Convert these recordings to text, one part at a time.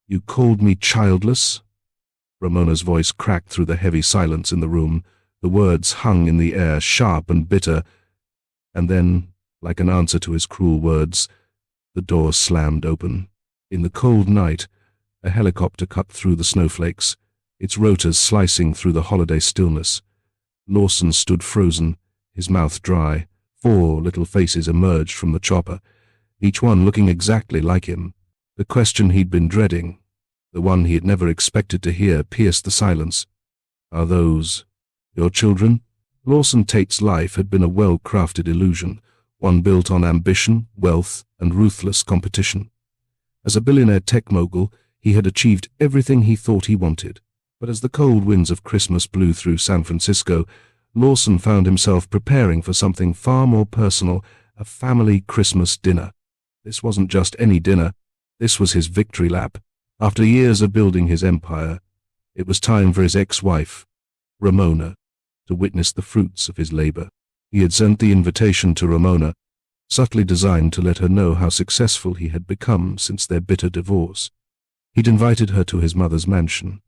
You called me childless? Ramona's voice cracked through the heavy silence in the room. The words hung in the air, sharp and bitter. And then, like an answer to his cruel words, the door slammed open. In the cold night, a helicopter cut through the snowflakes, its rotors slicing through the holiday stillness. Lawson stood frozen, his mouth dry. 4 little faces emerged from the chopper, each one looking exactly like him. The question he'd been dreading, the one he had never expected to hear, pierced the silence. Are those your children? Lawson Tate's life had been a well-crafted illusion, one built on ambition, wealth, and ruthless competition. As a billionaire tech mogul, he had achieved everything he thought he wanted. But as the cold winds of Christmas blew through San Francisco, Lawson found himself preparing for something far more personal, a family Christmas dinner. This wasn't just any dinner. This was his victory lap. After years of building his empire, it was time for his ex-wife, Ramona, to witness the fruits of his labor. He had sent the invitation to Ramona, subtly designed to let her know how successful he had become since their bitter divorce. He'd invited her to his mother's mansion,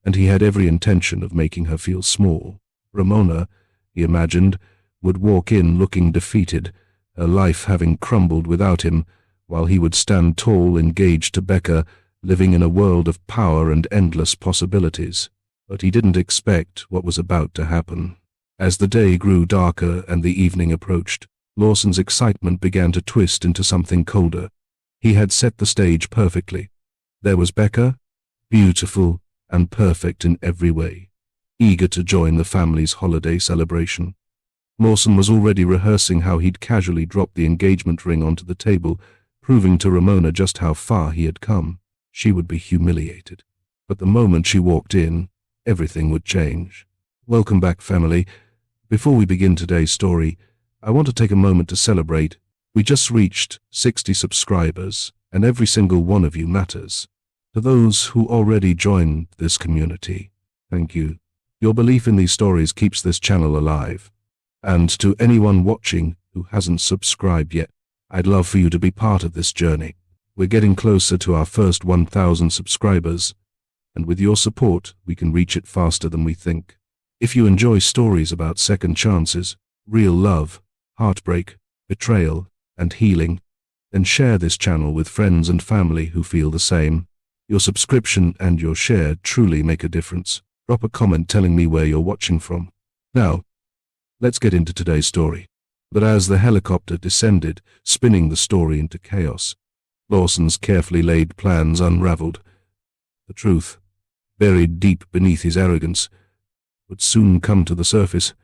and he had every intention of making her feel small. Ramona, he imagined, would walk in looking defeated, her life having crumbled without him, while he would stand tall, engaged to Becca, living in a world of power and endless possibilities. But he didn't expect what was about to happen. As the day grew darker and the evening approached, Lawson's excitement began to twist into something colder. He had set the stage perfectly. There was Becca, beautiful and perfect in every way, eager to join the family's holiday celebration. Lawson was already rehearsing how he'd casually drop the engagement ring onto the table, proving to Ramona just how far he had come. She would be humiliated. But the moment she walked in, everything would change. Welcome back, family. Before we begin today's story, I want to take a moment to celebrate. We just reached 60 subscribers, and every single one of you matters. To those who already joined this community, thank you. Your belief in these stories keeps this channel alive. And to anyone watching who hasn't subscribed yet, I'd love for you to be part of this journey. We're getting closer to our first 1,000 subscribers, and with your support, we can reach it faster than we think. If you enjoy stories about second chances, real love, heartbreak, betrayal, and healing, then share this channel with friends and family who feel the same. Your subscription and your share truly make a difference. Drop a comment telling me where you're watching from. Now, let's get into today's story. But as the helicopter descended, spinning the story into chaos, Lawson's carefully laid plans unraveled. The truth, buried deep beneath his arrogance, would soon come to the surface,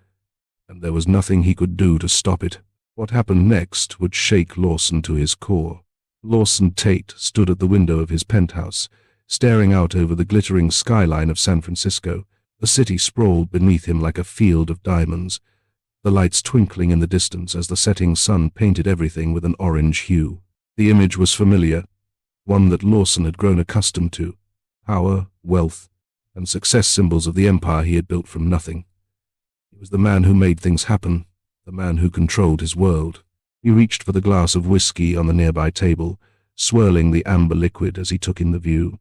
and there was nothing he could do to stop it. What happened next would shake Lawson to his core. Lawson Tate stood at the window of his penthouse, staring out over the glittering skyline of San Francisco. The city sprawled beneath him like a field of diamonds, the lights twinkling in the distance as the setting sun painted everything with an orange hue. The image was familiar, one that Lawson had grown accustomed to. Power, wealth, and success symbols of the empire he had built from nothing. He was the man who made things happen, the man who controlled his world. He reached for the glass of whiskey on the nearby table, swirling the amber liquid as he took in the view.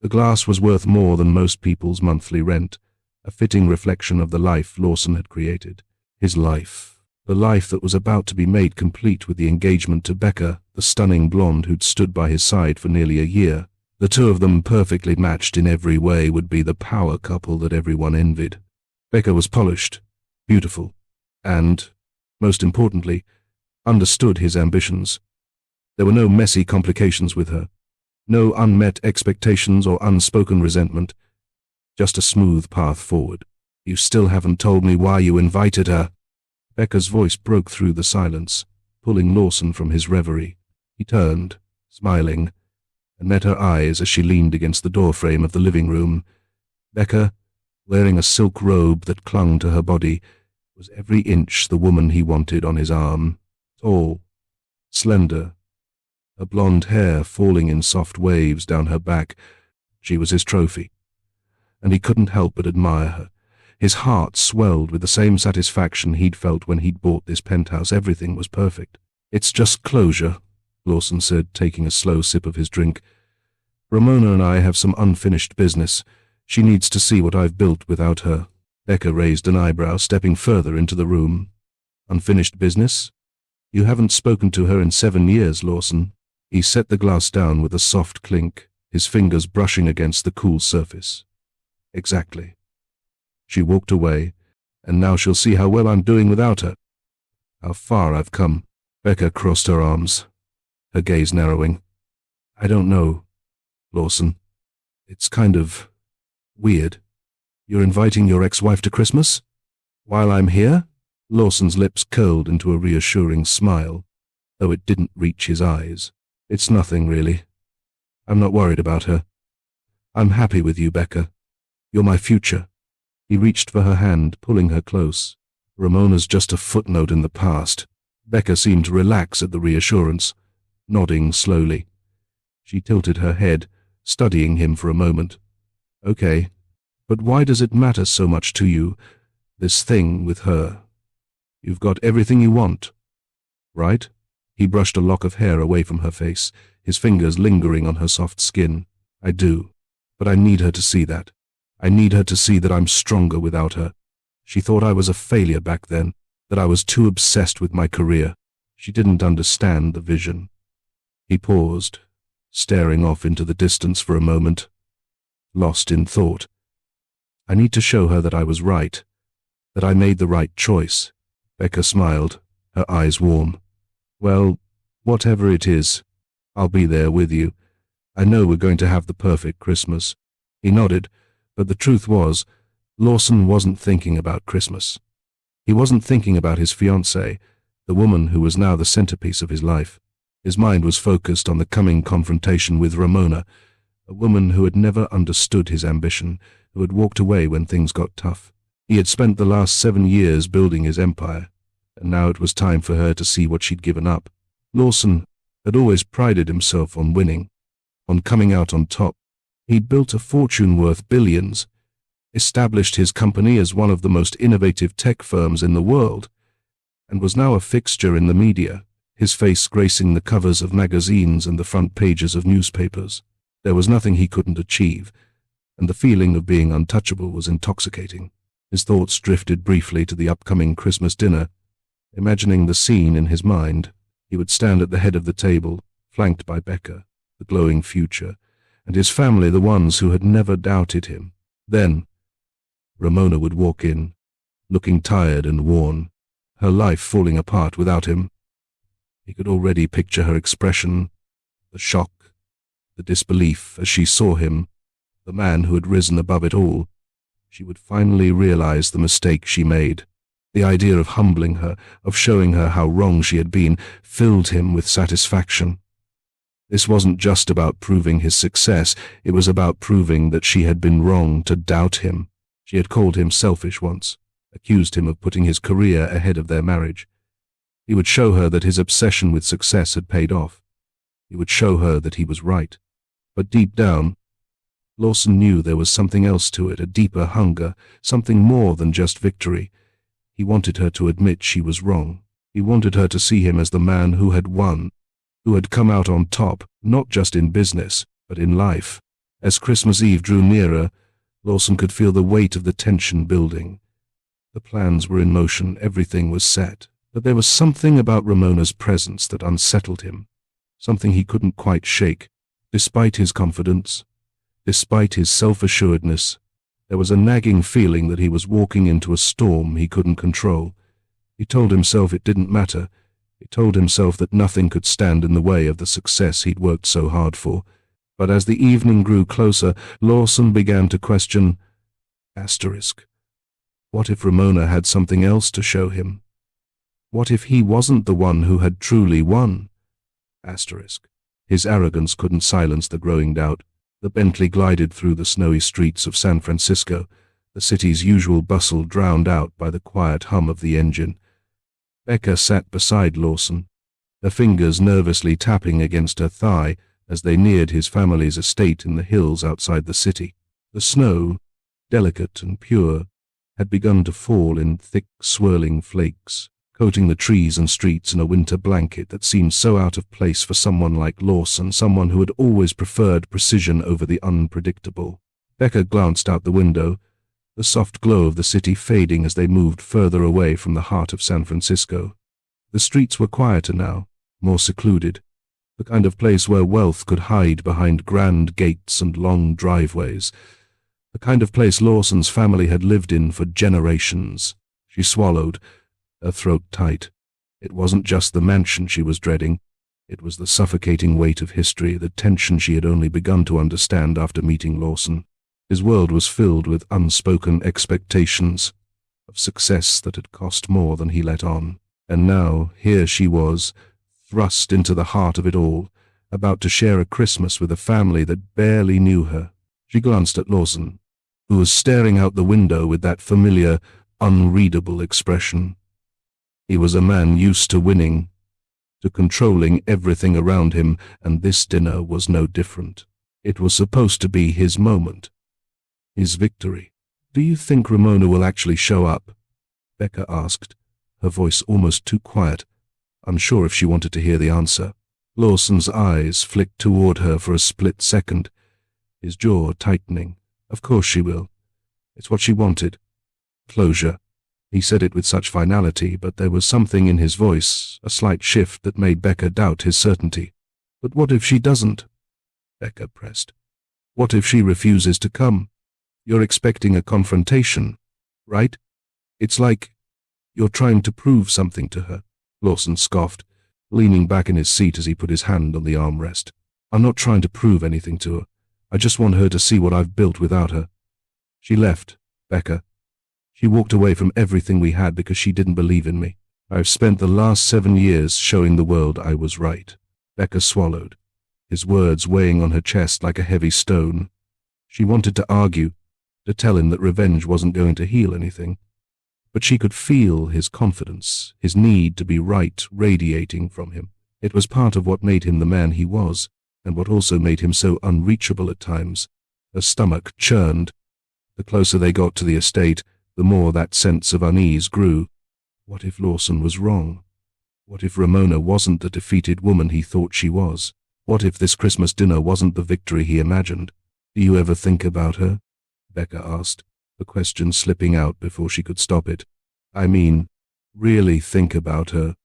The glass was worth more than most people's monthly rent, a fitting reflection of the life Lawson had created. His life, the life that was about to be made complete with the engagement to Becca, the stunning blonde who'd stood by his side for nearly a year. The two of them, perfectly matched in every way, would be the power couple that everyone envied. Becca was polished, beautiful, and, most importantly, understood his ambitions. There were no messy complications with her, no unmet expectations or unspoken resentment, just a smooth path forward. You still haven't told me why you invited her. Becca's voice broke through the silence, pulling Lawson from his reverie. He turned, smiling, and met her eyes as she leaned against the doorframe of the living room. Becca, wearing a silk robe that clung to her body, was every inch the woman he wanted on his arm. Tall, slender, her blonde hair falling in soft waves down her back. She was his trophy, and he couldn't help but admire her. His heart swelled with the same satisfaction he'd felt when he'd bought this penthouse. Everything was perfect. It's just closure, Lawson said, taking a slow sip of his drink. Ramona and I have some unfinished business. She needs to see what I've built without her. Becca raised an eyebrow, stepping further into the room. Unfinished business? You haven't spoken to her in 7 years, Lawson. He set the glass down with a soft clink, his fingers brushing against the cool surface. Exactly. She walked away, and now she'll see how well I'm doing without her. How far I've come. Becca crossed her arms, her gaze narrowing. I don't know, Lawson. It's kind of weird. You're inviting your ex-wife to Christmas? While I'm here? Lawson's lips curled into a reassuring smile, though it didn't reach his eyes. It's nothing, really. I'm not worried about her. I'm happy with you, Becca. You're my future. He reached for her hand, pulling her close. Ramona's just a footnote in the past. Becca seemed to relax at the reassurance, nodding slowly. She tilted her head, studying him for a moment. Okay, but why does it matter so much to you, this thing with her? You've got everything you want, right? He brushed a lock of hair away from her face, his fingers lingering on her soft skin. I do, but I need her to see that. I need her to see that I'm stronger without her. She thought I was a failure back then, that I was too obsessed with my career. She didn't understand the vision. He paused, staring off into the distance for a moment, lost in thought. I need to show her that I was right, that I made the right choice. Becca smiled, her eyes warm. Well, whatever it is, I'll be there with you. I know we're going to have the perfect Christmas. He nodded, but the truth was, Lawson wasn't thinking about Christmas. He wasn't thinking about his fiancée, the woman who was now the centerpiece of his life. His mind was focused on the coming confrontation with Ramona, a woman who had never understood his ambition, who had walked away when things got tough. He had spent the last 7 years building his empire, and now it was time for her to see what she'd given up. Lawson had always prided himself on winning, on coming out on top. He'd built a fortune worth billions, established his company as one of the most innovative tech firms in the world, and was now a fixture in the media, his face gracing the covers of magazines and the front pages of newspapers. There was nothing he couldn't achieve, and the feeling of being untouchable was intoxicating. His thoughts drifted briefly to the upcoming Christmas dinner. Imagining the scene in his mind, he would stand at the head of the table, flanked by Becca, the glowing future, and his family, the ones who had never doubted him. Then, Ramona would walk in, looking tired and worn, her life falling apart without him. He could already picture her expression, the shock, the disbelief as she saw him, the man who had risen above it all. She would finally realize the mistake she made. The idea of humbling her, of showing her how wrong she had been, filled him with satisfaction. This wasn't just about proving his success, it was about proving that she had been wrong to doubt him. She had called him selfish once, accused him of putting his career ahead of their marriage. He would show her that his obsession with success had paid off. He would show her that he was right. But deep down, Lawson knew there was something else to it, a deeper hunger, something more than just victory. He wanted her to admit she was wrong. He wanted her to see him as the man who had won, who had come out on top, not just in business, but in life. As Christmas Eve drew nearer, Lawson could feel the weight of the tension building. The plans were in motion, everything was set, but there was something about Ramona's presence that unsettled him, something he couldn't quite shake. Despite his confidence, despite his self-assuredness, there was a nagging feeling that he was walking into a storm he couldn't control. He told himself it didn't matter. He told himself that nothing could stand in the way of the success he'd worked so hard for. But as the evening grew closer, Lawson began to question, what if Ramona had something else to show him? What if he wasn't the one who had truly won? His arrogance couldn't silence the growing doubt. The Bentley glided through the snowy streets of San Francisco, the city's usual bustle drowned out by the quiet hum of the engine. Becca sat beside Lawson, her fingers nervously tapping against her thigh as they neared his family's estate in the hills outside the city. The snow, delicate and pure, had begun to fall in thick, swirling flakes, coating the trees and streets in a winter blanket that seemed so out of place for someone like Lawson, someone who had always preferred precision over the unpredictable. Becca glanced out the window, the soft glow of the city fading as they moved further away from the heart of San Francisco. The streets were quieter now, more secluded, the kind of place where wealth could hide behind grand gates and long driveways, the kind of place Lawson's family had lived in for generations. She swallowed, her throat tight. It wasn't just the mansion she was dreading. It was the suffocating weight of history, the tension she had only begun to understand after meeting Lawson. His world was filled with unspoken expectations of success that had cost more than he let on. And now, here she was, thrust into the heart of it all, about to share a Christmas with a family that barely knew her. She glanced at Lawson, who was staring out the window with that familiar, unreadable expression. He was a man used to winning, to controlling everything around him, and this dinner was no different. It was supposed to be his moment, his victory. "Do you think Ramona will actually show up?" Becca asked, her voice almost too quiet, unsure if she wanted to hear the answer. Lawson's eyes flicked toward her for a split second, his jaw tightening. "Of course she will. It's what she wanted. Closure." He said it with such finality, but there was something in his voice, a slight shift that made Becca doubt his certainty. "But what if she doesn't?" Becca pressed. "What if she refuses to come? You're expecting a confrontation, right? It's like you're trying to prove something to her." Lawson scoffed, leaning back in his seat as he put his hand on the armrest. "I'm not trying to prove anything to her. I just want her to see what I've built without her. She left, Becca. She walked away from everything we had because she didn't believe in me. I've spent the last 7 years showing the world I was right." Becca swallowed, his words weighing on her chest like a heavy stone. She wanted to argue, to tell him that revenge wasn't going to heal anything. But she could feel his confidence, his need to be right radiating from him. It was part of what made him the man he was, and what also made him so unreachable at times. Her stomach churned. The closer they got to the estate, the more that sense of unease grew. What if Lawson was wrong? What if Ramona wasn't the defeated woman he thought she was? What if this Christmas dinner wasn't the victory he imagined? "Do you ever think about her?" Becca asked, the question slipping out before she could stop it. "I mean, really think about her,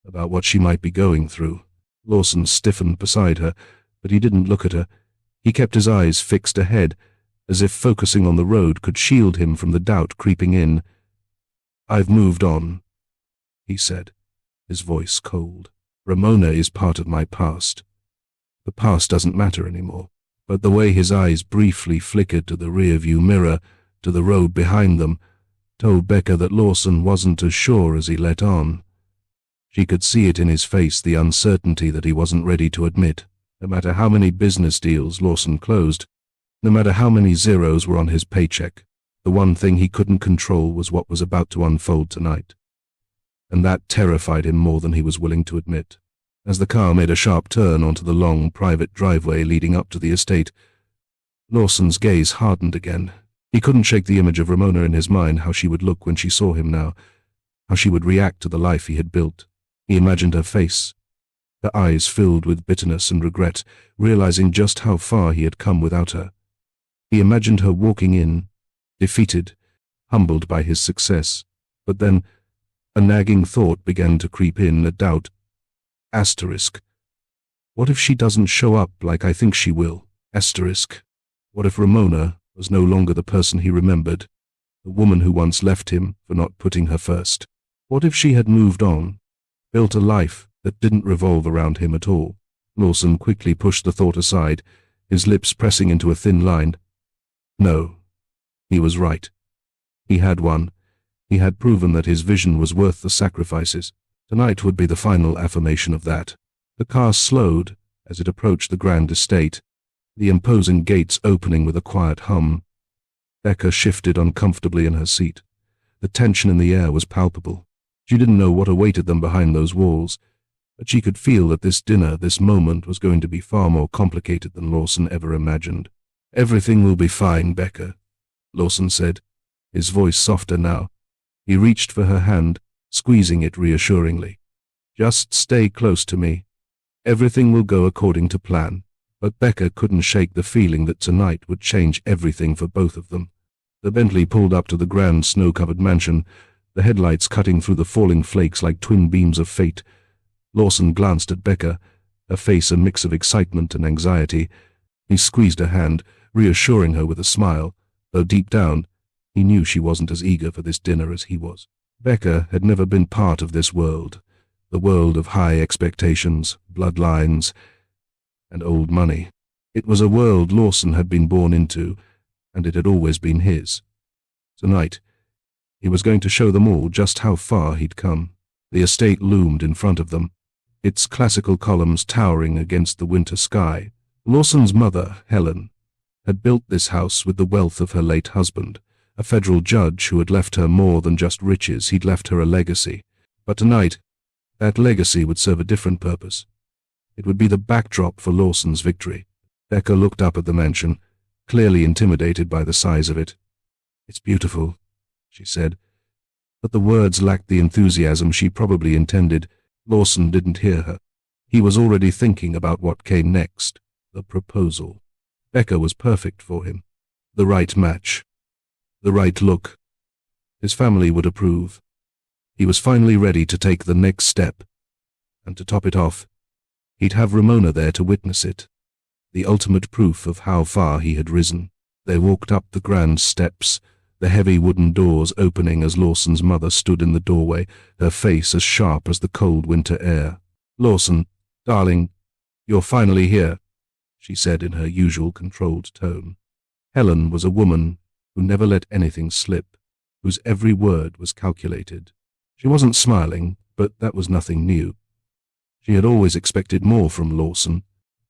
about what she might be going through." Lawson stiffened beside her, but he didn't look at her. He kept his eyes fixed ahead, as if focusing on the road could shield him from the doubt creeping in. "I've moved on," he said, his voice cold. "Ramona is part of my past. The past doesn't matter anymore." But the way his eyes briefly flickered to the rearview mirror, to the road behind them, told Becca that Lawson wasn't as sure as he let on. She could see it in his face, the uncertainty that he wasn't ready to admit. No matter how many business deals Lawson closed, no matter how many zeros were on his paycheck, the one thing he couldn't control was what was about to unfold tonight. And that terrified him more than he was willing to admit. As the car made a sharp turn onto the long, private driveway leading up to the estate, Lawson's gaze hardened again. He couldn't shake the image of Ramona in his mind, how she would look when she saw him now, how she would react to the life he had built. He imagined her face, her eyes filled with bitterness and regret, realizing just how far he had come without her. He imagined her walking in, defeated, humbled by his success. But then a nagging thought began to creep in, a doubt. Asterisk. What if she doesn't show up like I think she will? Asterisk. What if Ramona was no longer the person he remembered, the woman who once left him for not putting her first? What if she had moved on, built a life that didn't revolve around him at all? Lawson quickly pushed the thought aside, his lips pressing into a thin line. No, he was right. He had won. He had proven that his vision was worth the sacrifices. Tonight would be the final affirmation of that. The car slowed as it approached the grand estate, the imposing gates opening with a quiet hum. Becca shifted uncomfortably in her seat. The tension in the air was palpable. She didn't know what awaited them behind those walls, but she could feel that this dinner, this moment, was going to be far more complicated than Lawson ever imagined. "Everything will be fine, Becca," Lawson said, his voice softer now. He reached for her hand, squeezing it reassuringly. "Just stay close to me. Everything will go according to plan." But Becca couldn't shake the feeling that tonight would change everything for both of them. The Bentley pulled up to the grand snow-covered mansion, the headlights cutting through the falling flakes like twin beams of fate. Lawson glanced at Becca, her face a mix of excitement and anxiety. He squeezed her hand, reassuring her with a smile, though deep down, he knew she wasn't as eager for this dinner as he was. Becca had never been part of this world, the world of high expectations, bloodlines, and old money. It was a world Lawson had been born into, and it had always been his. Tonight, he was going to show them all just how far he'd come. The estate loomed in front of them, its classical columns towering against the winter sky. Lawson's mother, Helen, had built this house with the wealth of her late husband, a federal judge who had left her more than just riches. He'd left her a legacy. But tonight, that legacy would serve a different purpose. It would be the backdrop for Lawson's victory. Becca looked up at the mansion, clearly intimidated by the size of it. "It's beautiful," she said, but the words lacked the enthusiasm she probably intended. Lawson didn't hear her. He was already thinking about what came next, the proposal. Becca was perfect for him. The right match. The right look. His family would approve. He was finally ready to take the next step. And to top it off, he'd have Ramona there to witness it. The ultimate proof of how far he had risen. They walked up the grand steps, the heavy wooden doors opening as Lawson's mother stood in the doorway, her face as sharp as the cold winter air. "Lawson, darling, you're finally here," she said in her usual controlled tone. Helen was a woman who never let anything slip, whose every word was calculated. She wasn't smiling, but that was nothing new. She had always expected more from Lawson,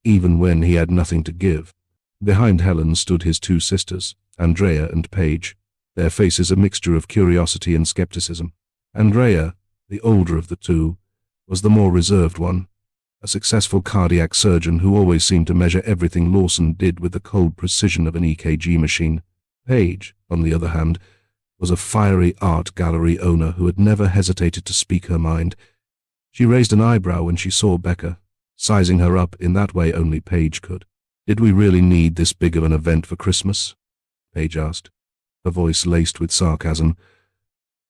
even when he had nothing to give. Behind Helen stood his two sisters, Andrea and Paige, their faces a mixture of curiosity and skepticism. Andrea, the older of the two, was the more reserved one, a successful cardiac surgeon who always seemed to measure everything Lawson did with the cold precision of an EKG machine. Paige, on the other hand, was a fiery art gallery owner who had never hesitated to speak her mind. She raised an eyebrow when she saw Becca, sizing her up in that way only Paige could. "Did we really need this big of an event for Christmas?" Paige asked, her voice laced with sarcasm.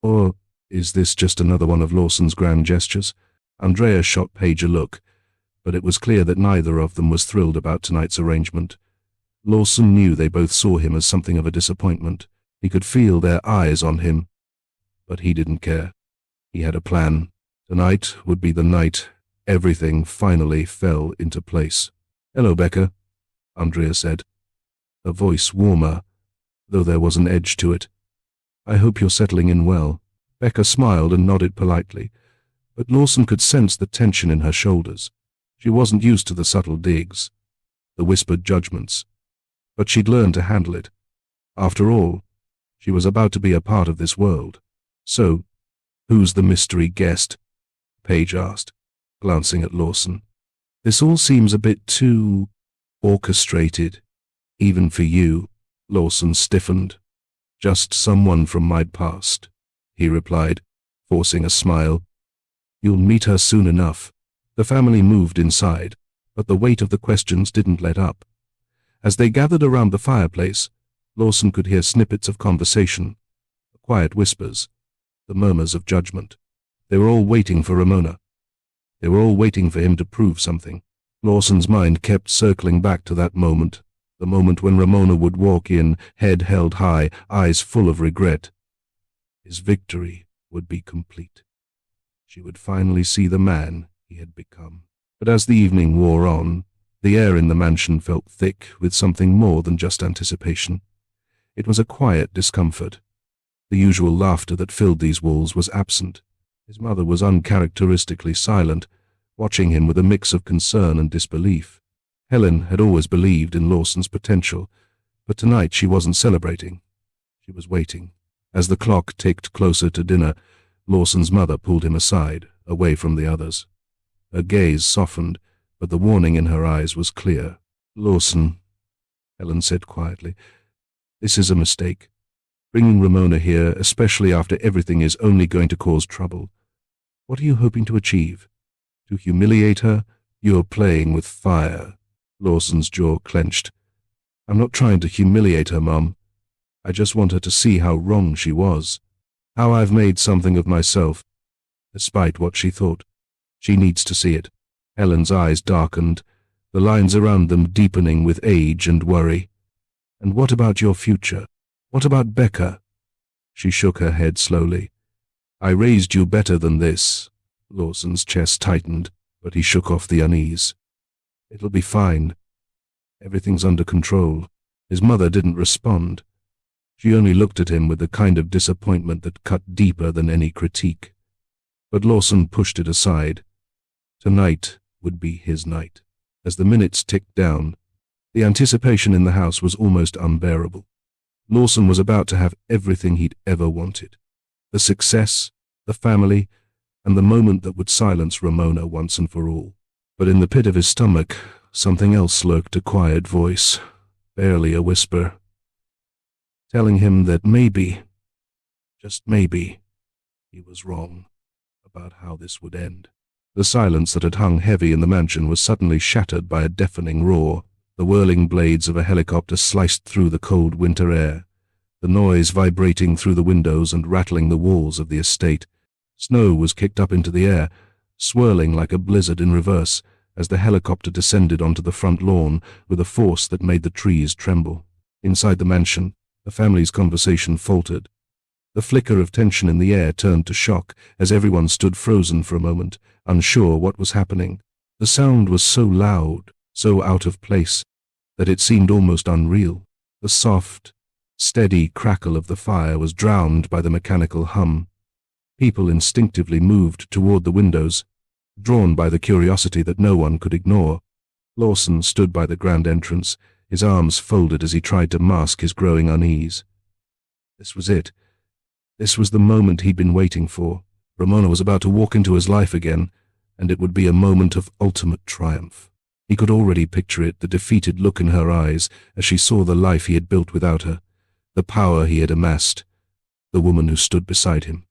"Or is this just another one of Lawson's grand gestures?" Andrea shot Paige a look, but it was clear that neither of them was thrilled about tonight's arrangement. Lawson knew they both saw him as something of a disappointment. He could feel their eyes on him, but he didn't care. He had a plan. Tonight would be the night everything finally fell into place. "Hello, Becca," Andrea said, her voice warmer, though there was an edge to it. "I hope you're settling in well." Becca smiled and nodded politely, but Lawson could sense the tension in her shoulders. She wasn't used to the subtle digs, the whispered judgments, but she'd learned to handle it. After all, she was about to be a part of this world. "So, who's the mystery guest?" Paige asked, glancing at Lawson. "This all seems a bit too orchestrated, even for you." Lawson stiffened. "Just someone from my past," he replied, forcing a smile. "You'll meet her soon enough." The family moved inside, but the weight of the questions didn't let up. As they gathered around the fireplace, Lawson could hear snippets of conversation, quiet whispers, the murmurs of judgment. They were all waiting for Ramona. They were all waiting for him to prove something. Lawson's mind kept circling back to that moment, the moment when Ramona would walk in, head held high, eyes full of regret. His victory would be complete. She would finally see the man he had become. But as the evening wore on, the air in the mansion felt thick with something more than just anticipation. It was a quiet discomfort. The usual laughter that filled these walls was absent. His mother was uncharacteristically silent, watching him with a mix of concern and disbelief. Helen had always believed in Lawson's potential, but tonight she wasn't celebrating. She was waiting. As the clock ticked closer to dinner, Lawson's mother pulled him aside, away from the others. Her gaze softened, but the warning in her eyes was clear. "Lawson," Helen said quietly, "this is a mistake. Bringing Ramona here, especially after everything, is only going to cause trouble. What are you hoping to achieve? To humiliate her? You're playing with fire. Lawson's jaw clenched. I'm not trying to humiliate her, Mum. I just want her to see how wrong she was. How I've made something of myself, despite what she thought. She needs to see it. Helen's eyes darkened, the lines around them deepening with age and worry. And what about your future? What about Becca? She shook her head slowly. I raised you better than this. Lawson's chest tightened, but he shook off the unease. It'll be fine. Everything's under control. His mother didn't respond. She only looked at him with the kind of disappointment that cut deeper than any critique. But Lawson pushed it aside. Tonight would be his night. As the minutes ticked down, the anticipation in the house was almost unbearable. Lawson was about to have everything he'd ever wanted. The success, the family, and the moment that would silence Ramona once and for all. But in the pit of his stomach, something else lurked, a quiet voice, barely a whisper, telling him that maybe, just maybe, he was wrong about how this would end. The silence that had hung heavy in the mansion was suddenly shattered by a deafening roar. The whirling blades of a helicopter sliced through the cold winter air, the noise vibrating through the windows and rattling the walls of the estate. Snow was kicked up into the air, swirling like a blizzard in reverse, as the helicopter descended onto the front lawn with a force that made the trees tremble. Inside the mansion, the family's conversation faltered. The flicker of tension in the air turned to shock as everyone stood frozen for a moment, unsure what was happening. The sound was so loud, so out of place, that it seemed almost unreal. The soft, steady crackle of the fire was drowned by the mechanical hum. People instinctively moved toward the windows, drawn by the curiosity that no one could ignore. Lawson stood by the grand entrance, his arms folded as he tried to mask his growing unease. This was it. This was the moment he'd been waiting for. Ramona was about to walk into his life again, and it would be a moment of ultimate triumph. He could already picture it, the defeated look in her eyes as she saw the life he had built without her, the power he had amassed, the woman who stood beside him.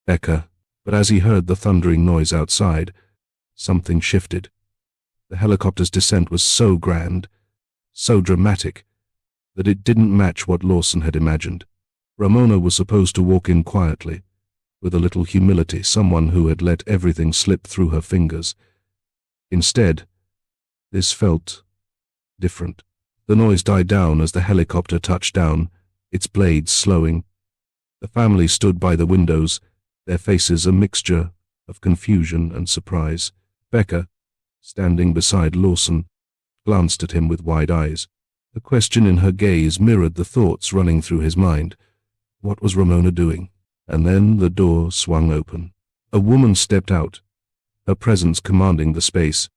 Becca. But as he heard the thundering noise outside, something shifted. The helicopter's descent was so grand, so dramatic, that it didn't match what Lawson had imagined. Ramona was supposed to walk in quietly, with a little humility, someone who had let everything slip through her fingers. Instead, this felt different. The noise died down as the helicopter touched down, its blades slowing. The family stood by the windows, their faces a mixture of confusion and surprise. Becca, standing beside Lawson, glanced at him with wide eyes. The question in her gaze mirrored the thoughts running through his mind. What was Ramona doing? And then the door swung open. A woman stepped out, her presence commanding the space.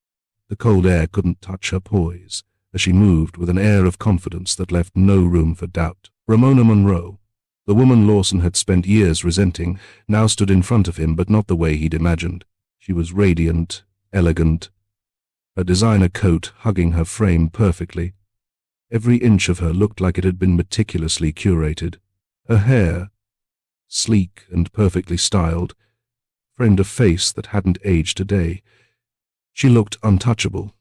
The cold air couldn't touch her poise, as she moved with an air of confidence that left no room for doubt. Ramona Monroe, the woman Lawson had spent years resenting, now stood in front of him, but not the way he'd imagined. She was radiant, elegant, her designer coat hugging her frame perfectly. Every inch of her looked like it had been meticulously curated. Her hair, sleek and perfectly styled, framed a face that hadn't aged a day. She looked untouchable,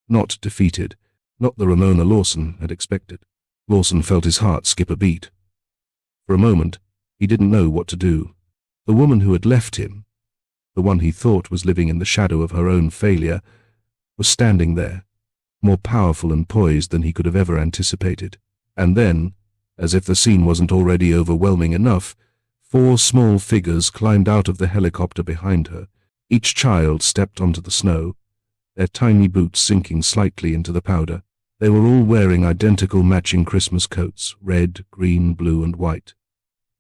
not defeated, not the Ramona Lawson had expected. Lawson felt his heart skip a beat. For a moment, he didn't know what to do. The woman who had left him, the one he thought was living in the shadow of her own failure, was standing there, more powerful and poised than he could have ever anticipated. And then, as if the scene wasn't already overwhelming enough, 4 small figures climbed out of the helicopter behind her. Each child stepped onto the snow, their tiny boots sinking slightly into the powder. They were all wearing identical matching Christmas coats, red, green, blue, and white,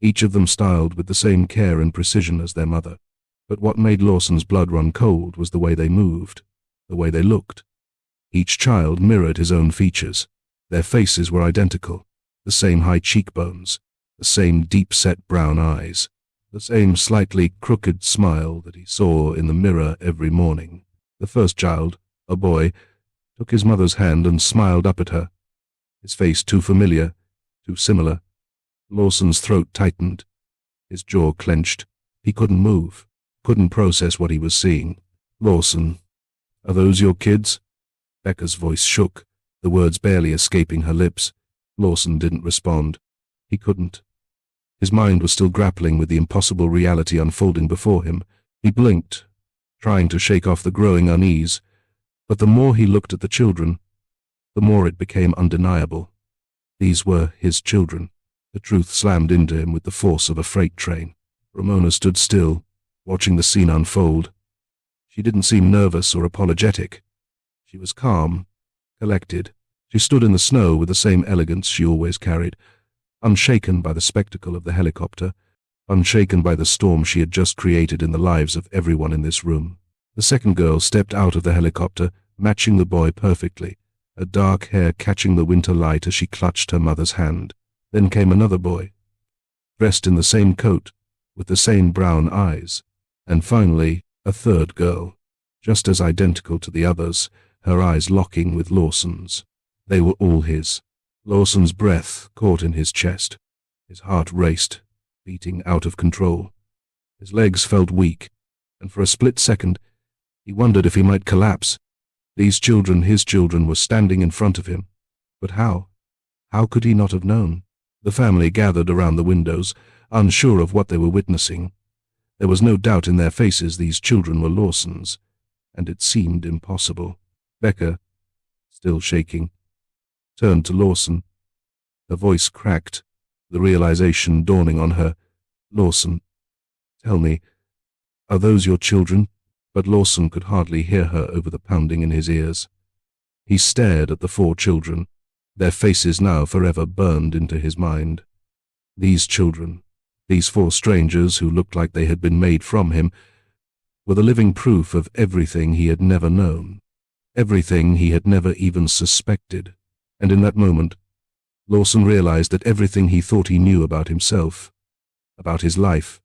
each of them styled with the same care and precision as their mother. But what made Lawson's blood run cold was the way they moved, the way they looked. Each child mirrored his own features. Their faces were identical, the same high cheekbones, the same deep-set brown eyes, the same slightly crooked smile that he saw in the mirror every morning. The first child, a boy, took his mother's hand and smiled up at her, his face too familiar, too similar. Lawson's throat tightened, his jaw clenched. He couldn't move. couldn't process what he was seeing. "Lawson, are those your kids?" Becca's voice shook, the words barely escaping her lips. Lawson didn't respond. He couldn't. His mind was still grappling with the impossible reality unfolding before him. He blinked, trying to shake off the growing unease, but the more he looked at the children, the more it became undeniable. These were his children. The truth slammed into him with the force of a freight train. Ramona stood still, watching the scene unfold. She didn't seem nervous or apologetic. She was calm, collected. She stood in the snow with the same elegance she always carried, unshaken by the spectacle of the helicopter, unshaken by the storm she had just created in the lives of everyone in this room. The second girl stepped out of the helicopter, matching the boy perfectly, her dark hair catching the winter light as she clutched her mother's hand. Then came another boy, dressed in the same coat, with the same brown eyes. And finally, a third girl, just as identical to the others, her eyes locking with Lawson's. They were all his. Lawson's breath caught in his chest. His heart raced, beating out of control. His legs felt weak, and for a split second, he wondered if he might collapse. These children, his children, were standing in front of him. But how? How could he not have known? The family gathered around the windows, unsure of what they were witnessing. There was no doubt in their faces these children were Lawson's, and it seemed impossible. Becca, still shaking, turned to Lawson. Her voice cracked, the realization dawning on her. "Lawson, tell me, are those your children?" But Lawson could hardly hear her over the pounding in his ears. He stared at the 4 children, their faces now forever burned into his mind. These children, these 4 strangers who looked like they had been made from him, were the living proof of everything he had never known, everything he had never even suspected. And in that moment, Lawson realized that everything he thought he knew about himself, about his life,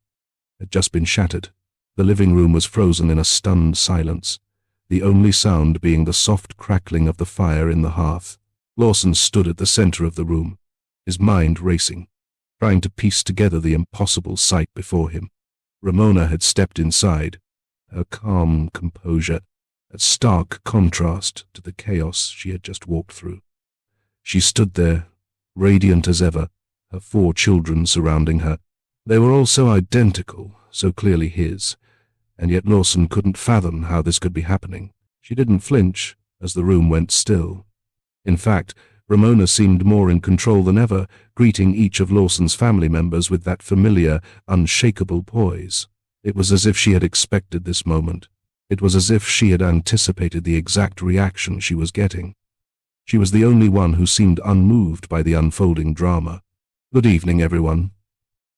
had just been shattered. The living room was frozen in a stunned silence, the only sound being the soft crackling of the fire in the hearth. Lawson stood at the center of the room, his mind racing, trying to piece together the impossible sight before him. Ramona had stepped inside, her calm composure a stark contrast to the chaos she had just walked through. She stood there, radiant as ever, her 4 children surrounding her. They were all so identical, so clearly his, and yet Lawson couldn't fathom how this could be happening. She didn't flinch as the room went still. In fact, Ramona seemed more in control than ever, greeting each of Lawson's family members with that familiar, unshakable poise. It was as if she had expected this moment. It was as if she had anticipated the exact reaction she was getting. She was the only one who seemed unmoved by the unfolding drama. "Good evening, everyone,"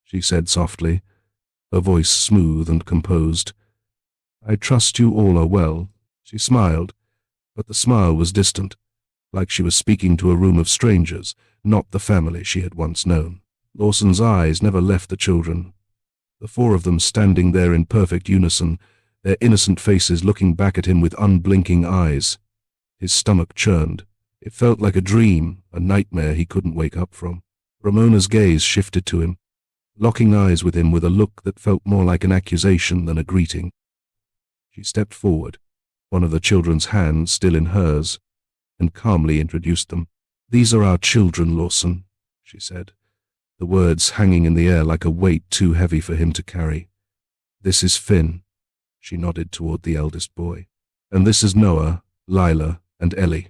she said softly, her voice smooth and composed. "I trust you all are well." She smiled, but the smile was distant, like she was speaking to a room of strangers, not the family she had once known. Lawson's eyes never left the children, the 4 of them standing there in perfect unison, their innocent faces looking back at him with unblinking eyes. His stomach churned. It felt like a dream, a nightmare he couldn't wake up from. Ramona's gaze shifted to him, locking eyes with him with a look that felt more like an accusation than a greeting. She stepped forward, one of the children's hands still in hers, and calmly introduced them. "These are our children, Lawson," she said, the words hanging in the air like a weight too heavy for him to carry. "This is Finn," she nodded toward the eldest boy, "and this is Noah, Lila, and Ellie."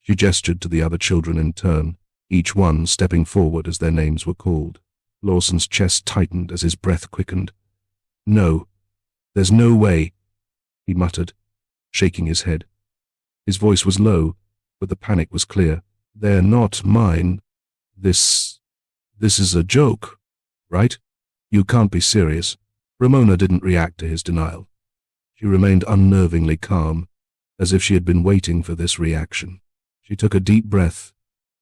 She gestured to the other children in turn, each one stepping forward as their names were called. Lawson's chest tightened as his breath quickened. "No, there's no way," he muttered, shaking his head. His voice was low, but the panic was clear. "They're not mine. This is a joke, right? You can't be serious." Ramona didn't react to his denial. She remained unnervingly calm, as if she had been waiting for this reaction. She took a deep breath,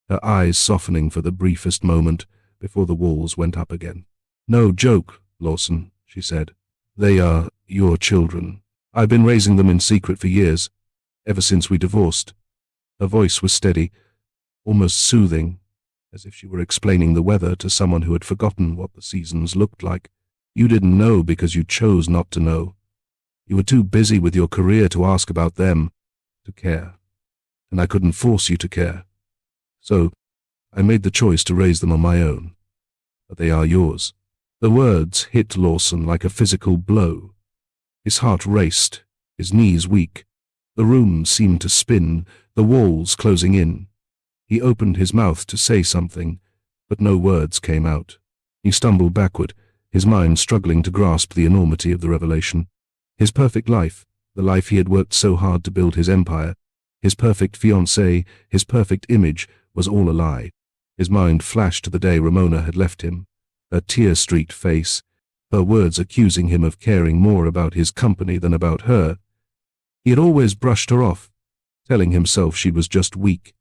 her eyes softening for the briefest moment before the walls went up again. "No joke, Lawson," she said. "They are your children. I've been raising them in secret for years, ever since we divorced." Her voice was steady, almost soothing, as if she were explaining the weather to someone who had forgotten what the seasons looked like. You didn't know because you chose not to know. You were too busy with your career to ask about them, to care. And I couldn't force you to care. So, I made the choice to raise them on my own. But they are yours." The words hit Lawson like a physical blow. His heart raced, his knees weak. The room seemed to spin, the walls closing in. He opened his mouth to say something, but no words came out. He stumbled backward, his mind struggling to grasp the enormity of the revelation. His perfect life, the life he had worked so hard to build his empire, his perfect fiancée, his perfect image, was all a lie. His mind flashed to the day Ramona had left him, her tear-streaked face, her words accusing him of caring more about his company than about her. He had always brushed her off, telling himself she was just weak,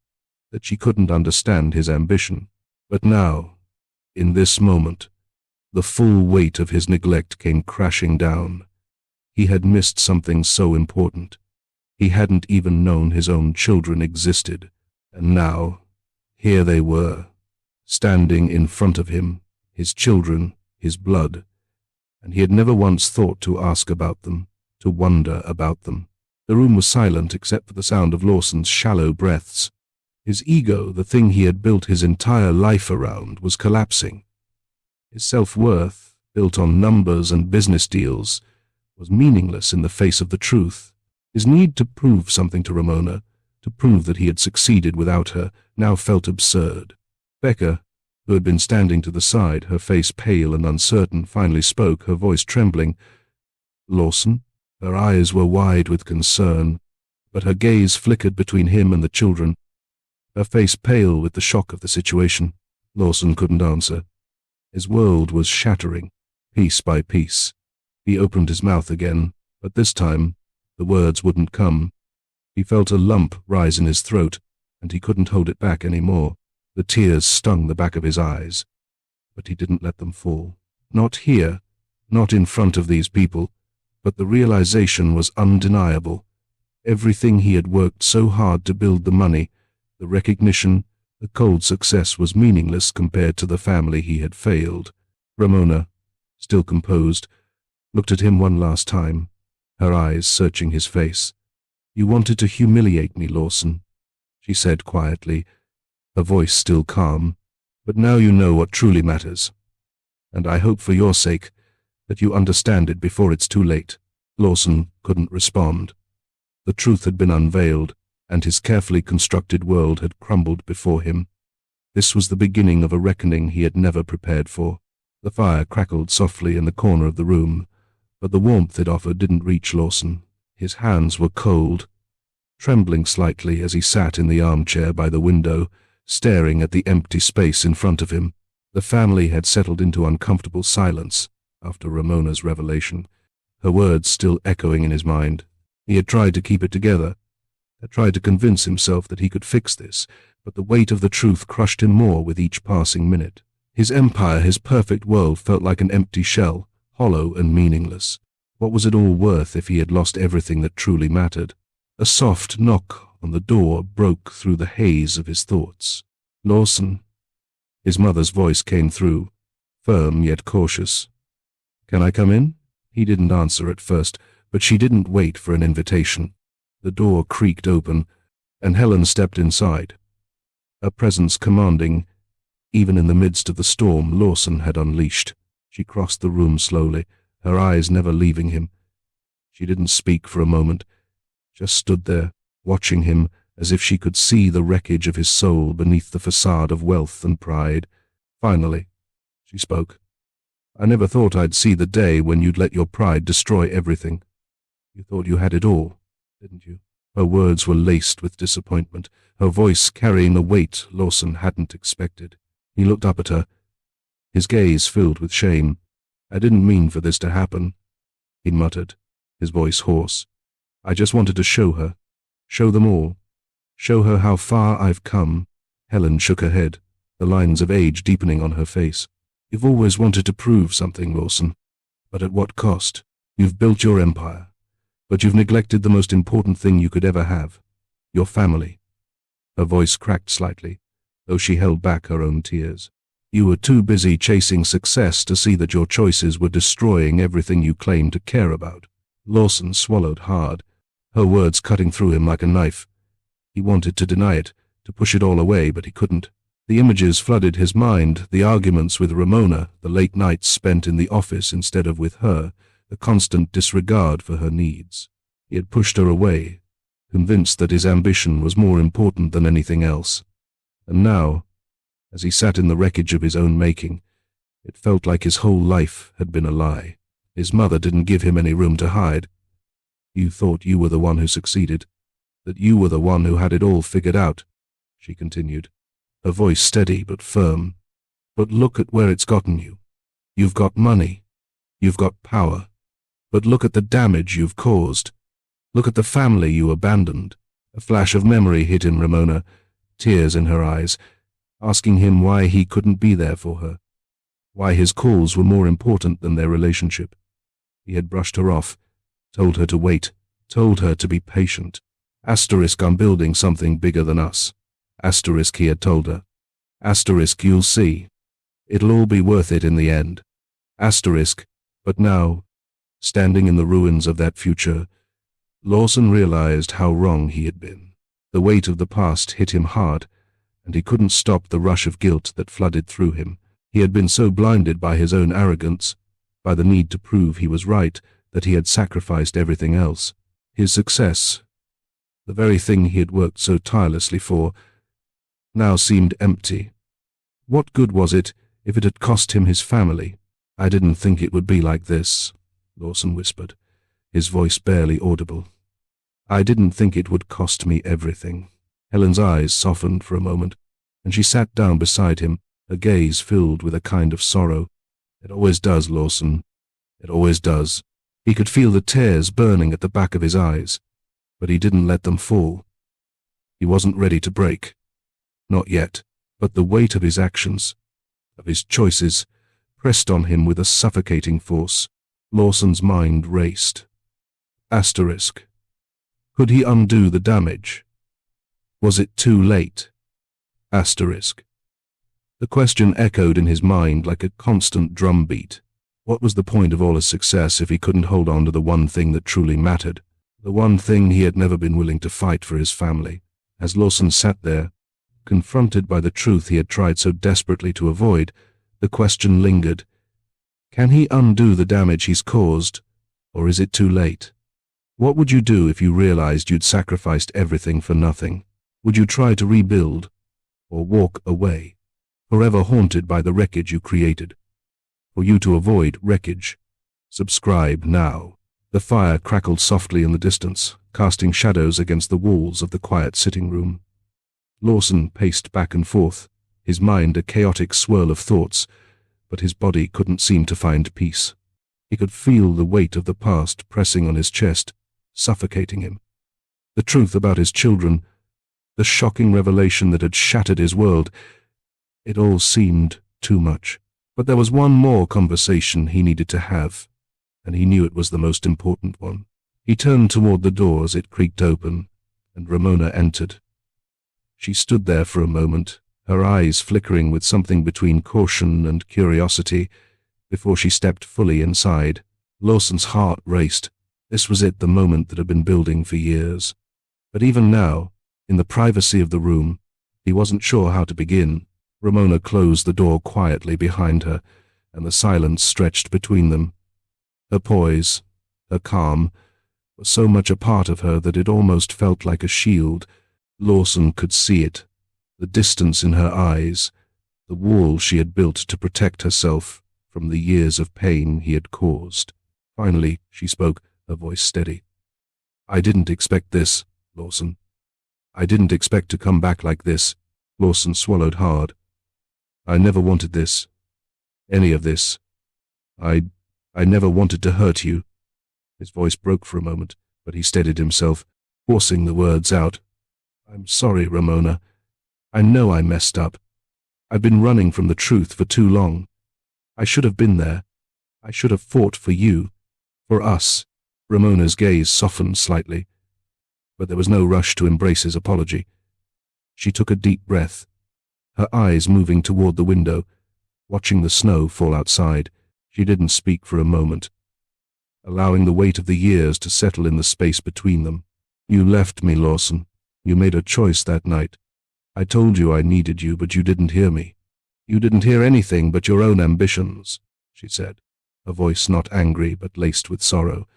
that she couldn't understand his ambition. But now, in this moment, the full weight of his neglect came crashing down. He had missed something so important. He hadn't even known his own children existed, and now, here they were, standing in front of him, his children, his blood, and he had never once thought to ask about them, to wonder about them. The room was silent except for the sound of Lawson's shallow breaths. His ego, the thing he had built his entire life around, was collapsing. His self-worth, built on numbers and business deals, was meaningless in the face of the truth. His need to prove something to Ramona, to prove that he had succeeded without her, now felt absurd. Becca, who had been standing to the side, her face pale and uncertain, finally spoke, her voice trembling. "Lawson?" Her eyes were wide with concern, but her gaze flickered between him and the children, her face pale with the shock of the situation. Lawson couldn't answer. His world was shattering, piece by piece. He opened his mouth again, but this time the words wouldn't come. He felt a lump rise in his throat, and he couldn't hold it back any more. The tears stung the back of his eyes, but he didn't let them fall. Not here, not in front of these people, but the realization was undeniable. Everything he had worked so hard to build, the money, the recognition, the cold success, was meaningless compared to the family he had failed. Ramona, still composed, looked at him one last time, her eyes searching his face. "You wanted to humiliate me, Lawson," she said quietly, her voice still calm, "but now you know what truly matters. And I hope for your sake that you understand it before it's too late." Lawson couldn't respond. The truth had been unveiled, and his carefully constructed world had crumbled before him. This was the beginning of a reckoning he had never prepared for. The fire crackled softly in the corner of the room, but the warmth it offered didn't reach Lawson. His hands were cold, trembling slightly as he sat in the armchair by the window, staring at the empty space in front of him. The family had settled into uncomfortable silence after Ramona's revelation, her words still echoing in his mind. He had tried to keep it together, had tried to convince himself that he could fix this, but the weight of the truth crushed him more with each passing minute. His empire, his perfect world, felt like an empty shell, hollow and meaningless. What was it all worth if he had lost everything that truly mattered? A soft knock on the door broke through the haze of his thoughts. "Lawson." His mother's voice came through, firm yet cautious. "Can I come in?" He didn't answer at first, but she didn't wait for an invitation. The door creaked open, and Helen stepped inside, her presence commanding, even in the midst of the storm Lawson had unleashed. She crossed the room slowly, her eyes never leaving him. She didn't speak for a moment, just stood there, watching him as if she could see the wreckage of his soul beneath the facade of wealth and pride. Finally, she spoke. "I never thought I'd see the day when you'd let your pride destroy everything. You thought you had it all, didn't you?" Her words were laced with disappointment, her voice carrying a weight Lawson hadn't expected. He looked up at her, his gaze filled with shame. "I didn't mean for this to happen," he muttered, his voice hoarse. "I just wanted to show her, show them all, show her how far I've come." Helen shook her head, the lines of age deepening on her face. "You've always wanted to prove something, Lawson, but at what cost? You've built your empire, but you've neglected the most important thing you could ever have, your family." Her voice cracked slightly, though she held back her own tears. You were too busy chasing success to see that your choices were destroying everything you claimed to care about. Lawson swallowed hard, her words cutting through him like a knife. He wanted to deny it, to push it all away, but he couldn't. The images flooded his mind, the arguments with Ramona, the late nights spent in the office instead of with her, the constant disregard for her needs. He had pushed her away, convinced that his ambition was more important than anything else. And now, as he sat in the wreckage of his own making, it felt like his whole life had been a lie. His mother didn't give him any room to hide. You thought you were the one who succeeded, that you were the one who had it all figured out, she continued, her voice steady but firm. But look at where it's gotten you. You've got money. You've got power. But look at the damage you've caused. Look at the family you abandoned. A flash of memory hit in Ramona, tears in her eyes, asking him why he couldn't be there for her, why his calls were more important than their relationship. He had brushed her off, told her to wait, told her to be patient. Asterisk, I'm building something bigger than us. Asterisk, he had told her. Asterisk, you'll see. It'll all be worth it in the end. Asterisk, but now, standing in the ruins of that future, Lawson realized how wrong he had been. The weight of the past hit him hard, and he couldn't stop the rush of guilt that flooded through him. He had been so blinded by his own arrogance, by the need to prove he was right, that he had sacrificed everything else. His success, the very thing he had worked so tirelessly for, now seemed empty. What good was it if it had cost him his family? I didn't think it would be like this, Lawson whispered, his voice barely audible. I didn't think it would cost me everything. Helen's eyes softened for a moment, and she sat down beside him, her gaze filled with a kind of sorrow. It always does, Lawson. It always does. He could feel the tears burning at the back of his eyes, but he didn't let them fall. He wasn't ready to break. Not yet, but the weight of his actions, of his choices, pressed on him with a suffocating force. Lawson's mind raced. Asterisk. Could he undo the damage? Was it too late? Asterisk. The question echoed in his mind like a constant drumbeat. What was the point of all his success if he couldn't hold on to the one thing that truly mattered, the one thing he had never been willing to fight for his family? As Lawson sat there, confronted by the truth he had tried so desperately to avoid, the question lingered. Can he undo the damage he's caused, or is it too late? What would you do if you realized you'd sacrificed everything for nothing? Would you try to rebuild, or walk away, forever haunted by the wreckage you created? For you to avoid wreckage, subscribe now. The fire crackled softly in the distance, casting shadows against the walls of the quiet sitting room. Lawson paced back and forth, his mind a chaotic swirl of thoughts, but his body couldn't seem to find peace. He could feel the weight of the past pressing on his chest, suffocating him. The truth about his children, the shocking revelation that had shattered his world, it all seemed too much. But there was one more conversation he needed to have, and he knew it was the most important one. He turned toward the door as it creaked open, and Ramona entered. She stood there for a moment, her eyes flickering with something between caution and curiosity, before she stepped fully inside. Lawson's heart raced. This was it, the moment that had been building for years. But even now, in the privacy of the room, he wasn't sure how to begin. Ramona closed the door quietly behind her, and the silence stretched between them. Her poise, her calm, was so much a part of her that it almost felt like a shield. Lawson could see it, the distance in her eyes, the wall she had built to protect herself from the years of pain he had caused. Finally, she spoke, her voice steady. I didn't expect this, Lawson. I didn't expect to come back like this. Lawson swallowed hard. I never wanted this. Any of this. I never wanted to hurt you. His voice broke for a moment, but he steadied himself, forcing the words out. I'm sorry, Ramona. I know I messed up. I've been running from the truth for too long. I should have been there. I should have fought for you. For us. Ramona's gaze softened slightly, but there was no rush to embrace his apology. She took a deep breath, her eyes moving toward the window, watching the snow fall outside. She didn't speak for a moment, allowing the weight of the years to settle in the space between them. You left me, Lawson. You made a choice that night. I told you I needed you, but you didn't hear me. You didn't hear anything but your own ambitions, she said, her voice not angry but laced with sorrow.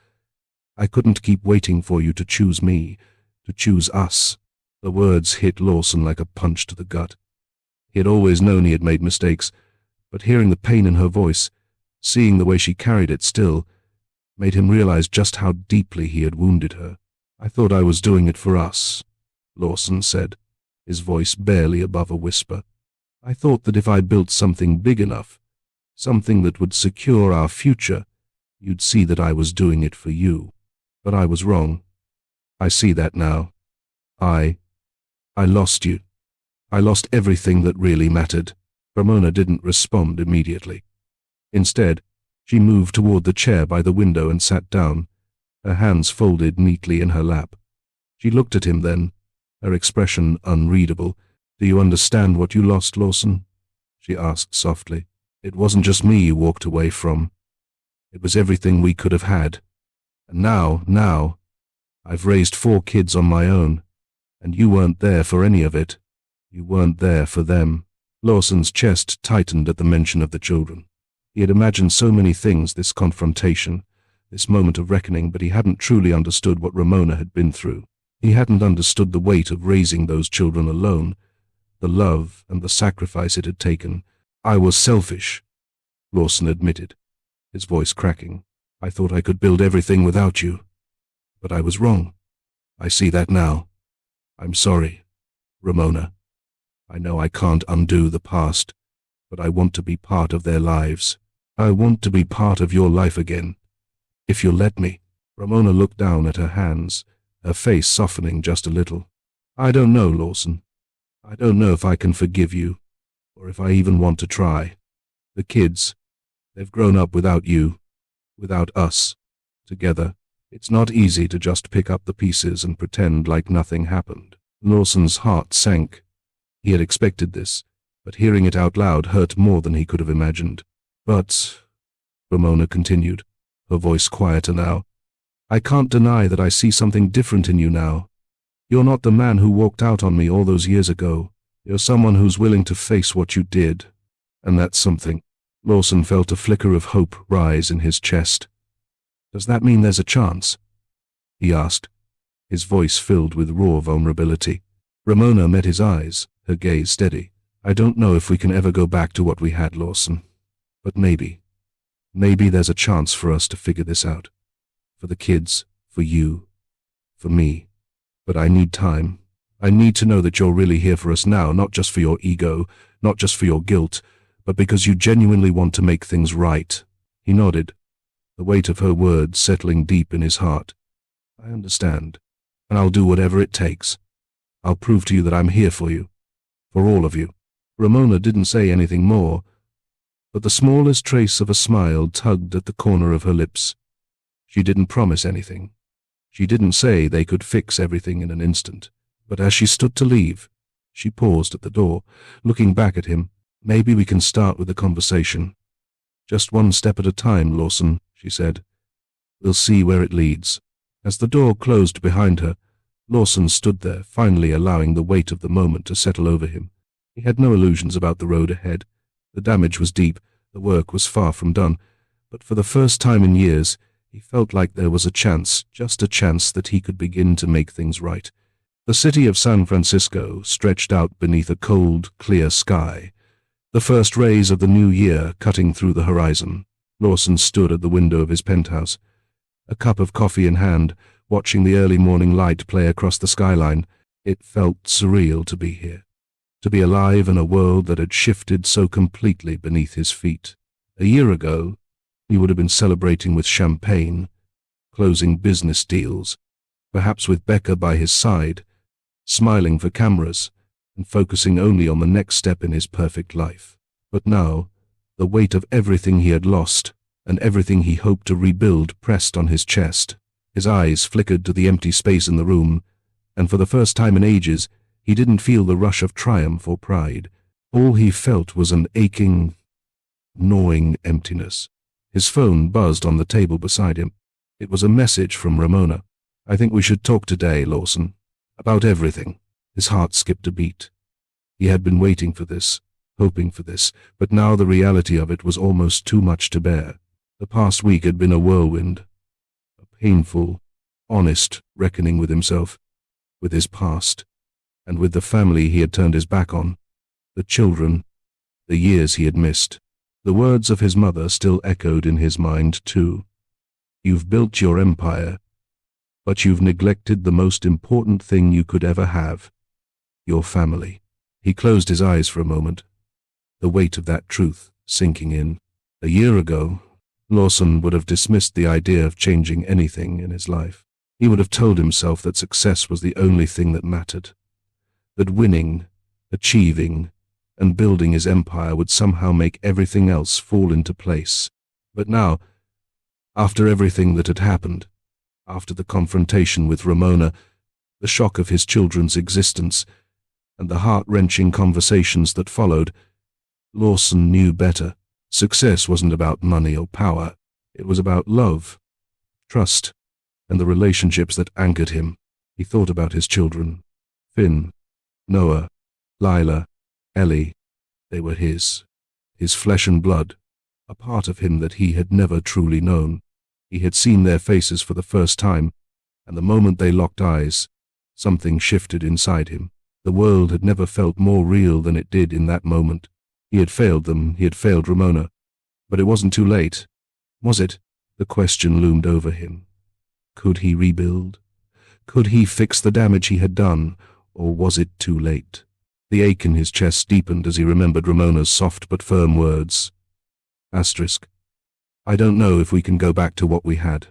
I couldn't keep waiting for you to choose me, to choose us. The words hit Lawson like a punch to the gut. He had always known he had made mistakes, but hearing the pain in her voice, seeing the way she carried it still, made him realize just how deeply he had wounded her. I thought I was doing it for us, Lawson said, his voice barely above a whisper. I thought that if I built something big enough, something that would secure our future, you'd see that I was doing it for you. But I was wrong. I see that now. I lost you. I lost everything that really mattered. Ramona didn't respond immediately. Instead, she moved toward the chair by the window and sat down, her hands folded neatly in her lap. She looked at him then, her expression unreadable. Do you understand what you lost, Lawson? She asked softly. It wasn't just me you walked away from. It was everything we could have had. And now, I've raised 4 kids on my own, and you weren't there for any of it. You weren't there for them. Lawson's chest tightened at the mention of the children. He had imagined so many things, this confrontation, this moment of reckoning, but he hadn't truly understood what Ramona had been through. He hadn't understood the weight of raising those children alone, the love and the sacrifice it had taken. I was selfish, Lawson admitted, his voice cracking. I thought I could build everything without you. But I was wrong. I see that now. I'm sorry, Ramona. I know I can't undo the past, but I want to be part of their lives. I want to be part of your life again. If you'll let me. Ramona looked down at her hands, her face softening just a little. I don't know, Lawson. I don't know if I can forgive you, or if I even want to try. The kids, they've grown up without you, without us, together. It's not easy to just pick up the pieces and pretend like nothing happened. Lawson's heart sank. He had expected this, but hearing it out loud hurt more than he could have imagined. But, Ramona continued, her voice quieter now, I can't deny that I see something different in you now. You're not the man who walked out on me all those years ago. You're someone who's willing to face what you did. And that's something. Lawson felt a flicker of hope rise in his chest. Does that mean there's a chance? He asked, his voice filled with raw vulnerability. Ramona met his eyes, her gaze steady. I don't know if we can ever go back to what we had, Lawson. But maybe there's a chance for us to figure this out. For the kids, for you, for me. But I need time. I need to know that you're really here for us now, not just for your ego, not just for your guilt, but because you genuinely want to make things right. He nodded, the weight of her words settling deep in his heart. I understand, and I'll do whatever it takes. I'll prove to you that I'm here for you, for all of you. Ramona didn't say anything more, but the smallest trace of a smile tugged at the corner of her lips. She didn't promise anything. She didn't say they could fix everything in an instant. But as she stood to leave, she paused at the door, looking back at him. Maybe we can start with a conversation. Just one step at a time, Lawson, she said. We'll see where it leads. As the door closed behind her, Lawson stood there, finally allowing the weight of the moment to settle over him. He had no illusions about the road ahead. The damage was deep, the work was far from done, but for the first time in years, he felt like there was a chance, just a chance, that he could begin to make things right. The city of San Francisco stretched out beneath a cold, clear sky, the first rays of the new year cutting through the horizon. Lawson stood at the window of his penthouse, a cup of coffee in hand, watching the early morning light play across the skyline. It felt surreal to be here, to be alive in a world that had shifted so completely beneath his feet. A year ago, he would have been celebrating with champagne, closing business deals, perhaps with Becca by his side, smiling for cameras, and focusing only on the next step in his perfect life. But now, the weight of everything he had lost, and everything he hoped to rebuild, pressed on his chest. His eyes flickered to the empty space in the room, and for the first time in ages, he didn't feel the rush of triumph or pride. All he felt was an aching, gnawing emptiness. His phone buzzed on the table beside him. It was a message from Ramona. "I think we should talk today, Lawson. About everything." His heart skipped a beat. He had been waiting for this, hoping for this, but now the reality of it was almost too much to bear. The past week had been a whirlwind, a painful, honest reckoning with himself, with his past, and with the family he had turned his back on, the children, the years he had missed. The words of his mother still echoed in his mind too. "You've built your empire, but you've neglected the most important thing you could ever have, your family." He closed his eyes for a moment, the weight of that truth sinking in. A year ago, Lawson would have dismissed the idea of changing anything in his life. He would have told himself that success was the only thing that mattered, that winning, achieving, and building his empire would somehow make everything else fall into place. But now, after everything that had happened, after the confrontation with Ramona, the shock of his children's existence, and the heart-wrenching conversations that followed, Lawson knew better. Success wasn't about money or power. It was about love, trust, and the relationships that anchored him. He thought about his children. Finn, Noah, Lila, Ellie. They were his flesh and blood, a part of him that he had never truly known. He had seen their faces for the first time, and the moment they locked eyes, something shifted inside him. The world had never felt more real than it did in that moment. He had failed them, he had failed Ramona. But it wasn't too late. Was it? The question loomed over him. Could he rebuild? Could he fix the damage he had done, or was it too late? The ache in his chest deepened as he remembered Ramona's soft but firm words. Asterisk. "I don't know if we can go back to what we had.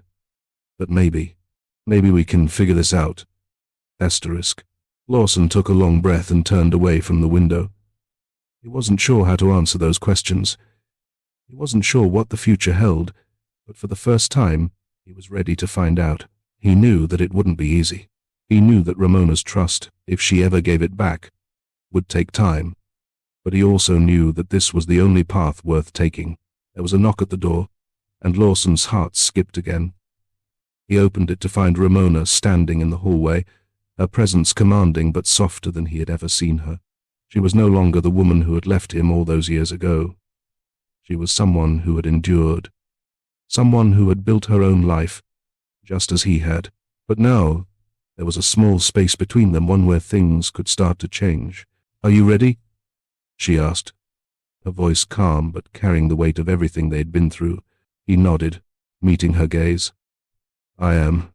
But maybe we can figure this out." Asterisk. Lawson took a long breath and turned away from the window. He wasn't sure how to answer those questions. He wasn't sure what the future held, but for the first time, he was ready to find out. He knew that it wouldn't be easy. He knew that Ramona's trust, if she ever gave it back, would take time. But he also knew that this was the only path worth taking. There was a knock at the door, and Lawson's heart skipped again. He opened it to find Ramona standing in the hallway, her presence commanding but softer than he had ever seen her. She was no longer the woman who had left him all those years ago. She was someone who had endured, someone who had built her own life, just as he had. But now, there was a small space between them, one where things could start to change. "Are you ready?" she asked, her voice calm but carrying the weight of everything they had been through. He nodded, meeting her gaze. "I am.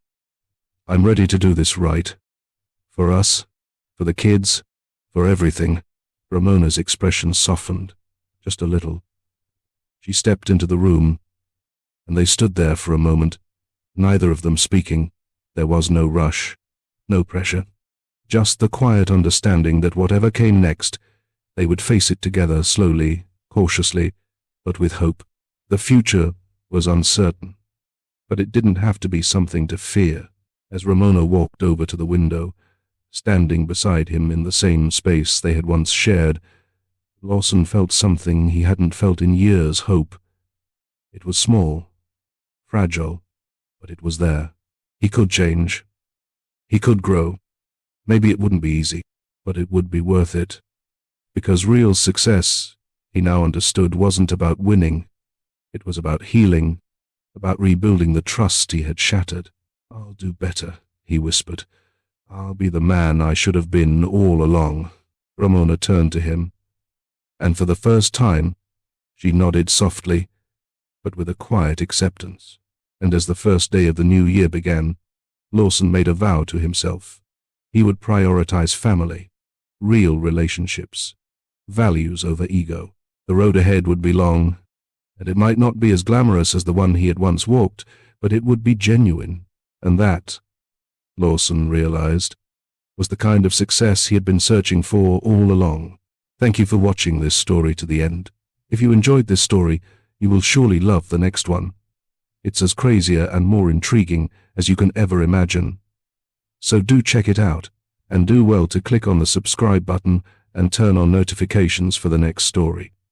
I'm ready to do this right. For us, for the kids, for everything." Ramona's expression softened, just a little. She stepped into the room, and they stood there for a moment, neither of them speaking. There was no rush, no pressure, just the quiet understanding that whatever came next, they would face it together slowly, cautiously, but with hope. The future was uncertain, but it didn't have to be something to fear. As Ramona walked over to the window, standing beside him in the same space they had once shared, Lawson felt something he hadn't felt in years: hope. It was small, fragile, but it was there. He could change. He could grow. Maybe it wouldn't be easy, but it would be worth it. Because real success, he now understood, wasn't about winning. It was about healing, about rebuilding the trust he had shattered. "I'll do better," he whispered. "I'll be the man I should have been all along." Ramona turned to him, and for the first time, she nodded softly, but with a quiet acceptance. And as the first day of the new year began, Lawson made a vow to himself. He would prioritize family, real relationships, values over ego. The road ahead would be long, and it might not be as glamorous as the one he had once walked, but it would be genuine. And that, Lawson realized, was the kind of success he had been searching for all along. Thank you for watching this story to the end. If you enjoyed this story, you will surely love the next one. It's as crazier and more intriguing as you can ever imagine. So do check it out, and do well to click on the subscribe button and turn on notifications for the next story.